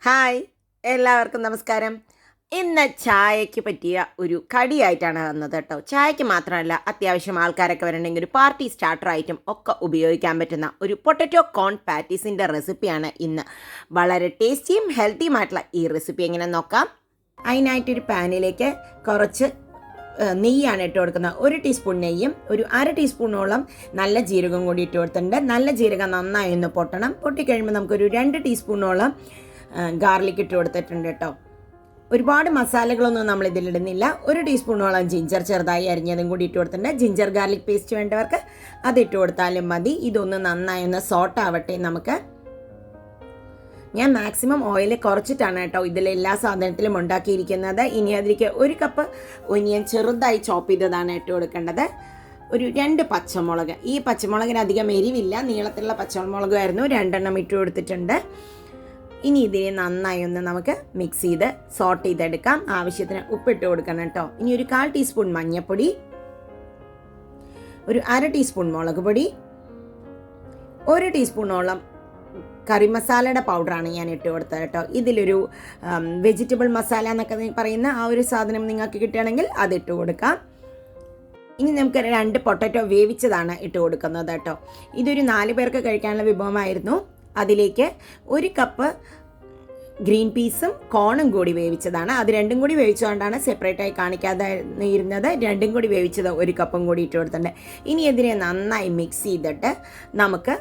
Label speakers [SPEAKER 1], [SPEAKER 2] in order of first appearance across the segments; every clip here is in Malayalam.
[SPEAKER 1] ഹായ്, എല്ലാവർക്കും നമസ്കാരം. ഇന്ന് ചായയ്ക്ക് പറ്റിയ ഒരു കടിയായിട്ടാണ് വന്നത് കേട്ടോ. ചായയ്ക്ക് മാത്രമല്ല, അത്യാവശ്യം ആൾക്കാരൊക്കെ വരണമെങ്കിൽ ഒരു പാർട്ടി സ്റ്റാർട്ടർ ആയിട്ടും ഒക്കെ ഉപയോഗിക്കാൻ പറ്റുന്ന ഒരു പൊട്ടറ്റോ കോൺ പാറ്റീസിൻ്റെ റെസിപ്പിയാണ് ഇന്ന്. വളരെ ടേസ്റ്റിയും ഹെൽത്തിയുമായിട്ടുള്ള ഈ റെസിപ്പി എങ്ങനെ നോക്കാം. അതിനായിട്ടൊരു പാനിലേക്ക് കുറച്ച് നെയ്യാണ് ഇട്ട് കൊടുക്കുന്നത്. 1 ടീസ്പൂൺ നെയ്യും ഒരു 1/2 ടീസ്പൂണോളം നല്ല ജീരകം കൂടി ഇട്ട് കൊടുത്തിട്ടുണ്ട്. നല്ല ജീരകം നന്നായി ഒന്ന് പൊട്ടണം. പൊട്ടിക്കഴിയുമ്പോൾ നമുക്കൊരു 2 ടീസ്പൂണോളം ഗാർലിക് ഇട്ട് കൊടുത്തിട്ടുണ്ട് കേട്ടോ. ഒരുപാട് മസാലകളൊന്നും നമ്മൾ ഇതിലിടുന്നില്ല. 1 ടീസ്പൂണോളം ജിഞ്ചർ ചെറുതായി അരിഞ്ഞതും കൂടി ഇട്ട് കൊടുത്തിട്ടുണ്ട്. ജിഞ്ചർ ഗാർലിക് പേസ്റ്റ് വേണ്ടവർക്ക് അതിട്ട് കൊടുത്താലും മതി. ഇതൊന്ന് നന്നായി ഒന്ന് സോട്ട് ആവട്ടെ. ഞാൻ മാക്സിമം ഓയിൽ കുറച്ചിട്ടാണ് കേട്ടോ ഇതിലെല്ലാ സാധനത്തിലും ഉണ്ടാക്കിയിരിക്കുന്നത്. ഇനി അതിലേക്ക് 1 കപ്പ് ഒനിയൻ ചെറുതായി ചോപ്പ് ചെയ്തതാണ് ഇട്ട് കൊടുക്കേണ്ടത്. ഒരു 2 പച്ചമുളക്. ഈ പച്ചമുളകിന് അധികം എരിവില്ല, നീളത്തിലുള്ള പച്ചമുളകായിരുന്നു. 2 എണ്ണം ഇട്ട് കൊടുത്തിട്ടുണ്ട്. ഇനി ഇതിനെ നന്നായി ഒന്ന് നമുക്ക് മിക്സ് ചെയ്ത് സോട്ട് ചെയ്തെടുക്കാം. ആവശ്യത്തിന് ഉപ്പിട്ട് കൊടുക്കണം കേട്ടോ. ഇനി ഒരു 1/4 ടീസ്പൂൺ മഞ്ഞൾപ്പൊടി, ഒരു 1/2 ടീസ്പൂൺ മുളക് പൊടി, 1 ടീസ്പൂണോളം കറി മസാലയുടെ പൗഡറാണ് ഞാൻ ഇട്ട് കൊടുത്തത് കേട്ടോ. ഇതിലൊരു വെജിറ്റബിൾ മസാല എന്നൊക്കെ പറയുന്ന ആ ഒരു സാധനം നിങ്ങൾക്ക് കിട്ടുകയാണെങ്കിൽ അതിട്ട് കൊടുക്കാം. ഇനി നമുക്ക് 2 പൊട്ടറ്റോ വേവിച്ചതാണ് ഇട്ട് കൊടുക്കുന്നത് കേട്ടോ. ഇതൊരു 4 പേർക്ക് കഴിക്കാനുള്ള വിഭവമായിരുന്നു. അതിലേക്ക് 1 കപ്പ് ഗ്രീൻ പീസും കോണും കൂടി വേവിച്ചതാണ്. അത് 2ഉം കൂടി വേവിച്ചുകൊണ്ടാണ് സെപ്പറേറ്റായി കാണിക്കാതെ ഇരുന്നത്. 2ഉം കൂടി വേവിച്ചത് 1 കപ്പും കൂടി ഇട്ട് കൊടുത്തിട്ടുണ്ട്. ഇനി ഇതിനെ നന്നായി മിക്സ് ചെയ്തിട്ട് നമുക്ക്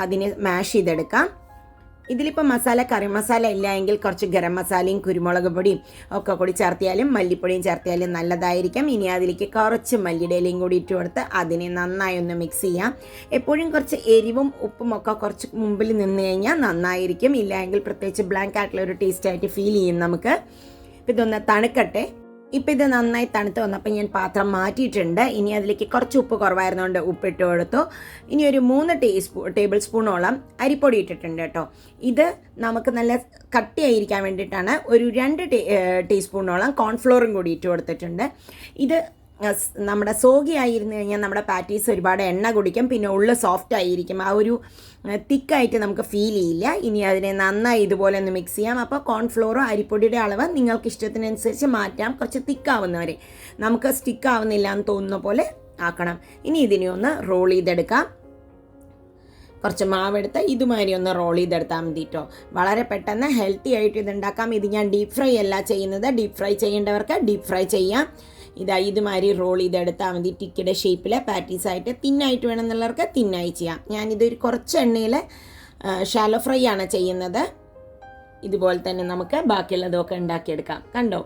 [SPEAKER 1] അതിനെ മാഷ് ചെയ്തെടുക്കാം. ഇതിലിപ്പോൾ കറി മസാല ഇല്ല എങ്കിൽ കുറച്ച് ഗരം മസാലയും കുരുമുളക് പൊടിയും ഒക്കെ കൂടി ചേർത്തിയാലും മല്ലിപ്പൊടിയും ചേർത്തിയാലും നല്ലതായിരിക്കും. ഇനി അതിലേക്ക് കുറച്ച് മല്ലിയുടെ ഇലയും കൂടി ഇട്ട് കൊടുത്ത് അതിനെ നന്നായി ഒന്ന് മിക്സ് ചെയ്യാം. എപ്പോഴും കുറച്ച് എരിവും ഉപ്പും ഒക്കെ കുറച്ച് മുമ്പിൽ നിന്ന് കഴിഞ്ഞാൽ നന്നായിരിക്കും. ഇല്ല എങ്കിൽ പ്രത്യേകിച്ച് ബ്ലാങ്ക് ആയിട്ടുള്ള ഒരു ടേസ്റ്റായിട്ട് ഫീൽ ചെയ്യും നമുക്ക്. ഇതൊന്ന് തണുക്കട്ടെ. ഇപ്പം ഇത് നന്നായി തണുത്ത് വന്നപ്പോൾ ഞാൻ പാത്രം മാറ്റിയിട്ടുണ്ട്. ഇനി അതിലേക്ക് കുറച്ച് ഉപ്പ് കുറവായിരുന്നുകൊണ്ട് ഉപ്പിട്ട് കൊടുത്തു. ഇനി ഒരു 3 ടേബിൾ സ്പൂണോളം അരിപ്പൊടി ഇട്ടിട്ടുണ്ട് കേട്ടോ. ഇത് നമുക്ക് നല്ല കട്ടിയായിരിക്കാൻ വേണ്ടിയിട്ടാണ്. ഒരു 2 ടീസ്പൂണോളം കോൺഫ്ലോറും കൂടി ഇട്ട് കൊടുത്തിട്ടുണ്ട്. ഇത് നമ്മുടെ സോഗി ആയിരുന്നു കഴിഞ്ഞാൽ നമ്മുടെ പാറ്റീസ് ഒരുപാട് എണ്ണ കുടിക്കും, പിന്നെ ഉള്ളു സോഫ്റ്റ് ആയിരിക്കും. ആ ഒരു തിക്കായിട്ട് നമുക്ക് ഫീൽ ചെയ്യില്ല. ഇനി അതിനെ നന്നായി ഇതുപോലെ ഒന്ന് മിക്സ് ചെയ്യാം. അപ്പോൾ കോൺഫ്ലോറോ അരിപ്പൊടിയുടെ അളവ് നിങ്ങൾക്ക് ഇഷ്ടത്തിനനുസരിച്ച് മാറ്റാം. കുറച്ച് തിക്കാവുന്നവരെ, നമുക്ക് സ്റ്റിക്ക് ആവുന്നില്ല എന്ന് തോന്നുന്ന പോലെ ആക്കണം. ഇനി ഇതിനെ ഒന്ന് റോൾ ചെയ്തെടുക്കാം. കുറച്ച് മാവെടുത്ത് ഇതുമാതിരി ഒന്ന് റോൾ ചെയ്തെടുത്താൽ മതി കേട്ടോ. വളരെ പെട്ടെന്ന് ഹെൽത്തി ആയിട്ട് ഇതുണ്ടാക്കാം. ഇത് ഞാൻ ഡീപ്പ് ഫ്രൈ അല്ല ചെയ്യുന്നത്. ഡീപ്പ് ഫ്രൈ ചെയ്യേണ്ടവർക്ക് ഡീപ്പ് ഫ്രൈ ചെയ്യാം. ഇതുമാതിരി റോൾ ചെയ്തെടുത്താൽ മതി. ടിക്കയുടെ ഷേപ്പിൽ പാറ്റീസായിട്ട്. തിന്നായിട്ട് വേണമെന്നുള്ളവർക്ക് തിന്നായി ചെയ്യാം. ഞാനിതൊരു കുറച്ച് എണ്ണയിൽ ഷാലോ ഫ്രൈ ആണ് ചെയ്യുന്നത്. ഇതുപോലെ തന്നെ നമുക്ക് ബാക്കിയുള്ളതൊക്കെ ഉണ്ടാക്കിയെടുക്കാം. കണ്ടോ?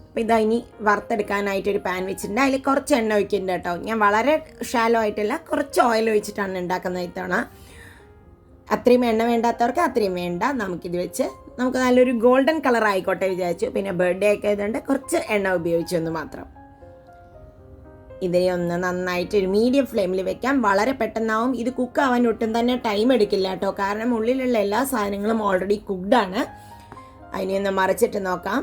[SPEAKER 1] അപ്പോൾ ഇനി വറുത്തെടുക്കാനായിട്ടൊരു പാൻ വെച്ചിട്ടുണ്ട്. അതിൽ കുറച്ച് എണ്ണ ഒഴിക്കുന്നുണ്ട് കേട്ടോ. ഞാൻ വളരെ ഷാലോ ആയിട്ടല്ല, കുറച്ച് ഓയിൽ ഒഴിച്ചിട്ടാണ് ഉണ്ടാക്കുന്നത് ഇത്തവണ. അത്രയും എണ്ണ വേണ്ടാത്തവർക്ക് അത്രയും വേണ്ട. നമുക്കിത് വെച്ച് നമുക്ക് നല്ലൊരു ഗോൾഡൻ കളർ ആയിക്കോട്ടെ വിചാരിച്ചു. പിന്നെ ബർത്ത്ഡേ ഒക്കെ ആയതുകൊണ്ട് കുറച്ച് എണ്ണ ഉപയോഗിച്ചെന്ന് മാത്രം. ഇതിനെ ഒന്ന് നന്നായിട്ട് ഒരു മീഡിയം ഫ്ലെയിമിൽ വെക്കാം. വളരെ പെട്ടെന്നാവും. ഇത് കുക്കാവാൻ ഒട്ടും തന്നെ ടൈം എടുക്കില്ല കേട്ടോ. കാരണം ഉള്ളിലുള്ള എല്ലാ സാധനങ്ങളും ഓൾറെഡി കുക്ക്ഡാണ്. അതിനെ ഒന്ന് മറിച്ചിട്ട് നോക്കാം.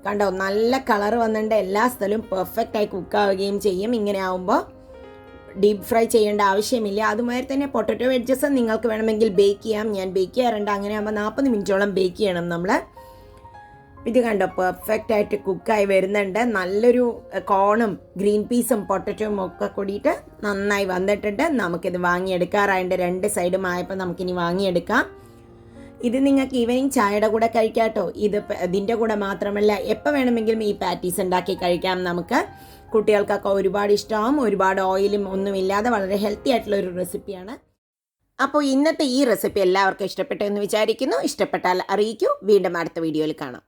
[SPEAKER 1] കണ്ടോ, നല്ല കളർ വന്നിട്ട് എല്ലാ സ്ഥലവും പെർഫെക്റ്റായി കുക്കാവുകയും ചെയ്യും. ഇങ്ങനെ ആവുമ്പോൾ ഡീപ്പ് ഫ്രൈ ചെയ്യേണ്ട ആവശ്യമില്ല. അതുമാതിരി തന്നെ പൊട്ടറ്റോ വെഡ്ജസ് നിങ്ങൾക്ക് വേണമെങ്കിൽ ബേക്ക് ചെയ്യാം. ഞാൻ ബേക്ക് ചെയ്യാറുണ്ട്. അങ്ങനെ ആകുമ്പോൾ 40 മിനിറ്റോളം ബേക്ക് ചെയ്യണം നമ്മൾ. ഇത് കണ്ടോ, പെർഫെക്റ്റ് ആയിട്ട് കുക്കായി വരുന്നുണ്ട്. നല്ലൊരു കോണും ഗ്രീൻ പീസും പൊട്ടറ്റോയും ഒക്കെ കൂടിയിട്ട് നന്നായി വന്നിട്ടുണ്ട്. നമുക്കിത് വാങ്ങിയെടുക്കാറായിട്ട് 2 സൈഡും ആയപ്പോൾ നമുക്കിനി വാങ്ങിയെടുക്കാം. ഇത് നിങ്ങൾക്ക് ഈവനിങ് ചായയുടെ കൂടെ കഴിക്കാം കേട്ടോ. ഇതിൻ്റെ കൂടെ മാത്രമല്ല, എപ്പോൾ വേണമെങ്കിലും ഈ പാറ്റീസ് ഉണ്ടാക്കി കഴിക്കാം നമുക്ക്. കുട്ടികൾക്കൊക്കെ ഒരുപാട് ഇഷ്ടമാവും. ഒരുപാട് ഓയിലും ഒന്നുമില്ലാതെ വളരെ ഹെൽത്തി ആയിട്ടുള്ള ഒരു റെസിപ്പിയാണ്. അപ്പോൾ ഇന്നത്തെ ഈ റെസിപ്പി എല്ലാവർക്കും ഇഷ്ടപ്പെട്ടു എന്ന് വിചാരിക്കുന്നു. ഇഷ്ടപ്പെട്ടാൽ അറിയിക്കൂ. വീണ്ടും അടുത്ത വീഡിയോയിൽ കാണാം.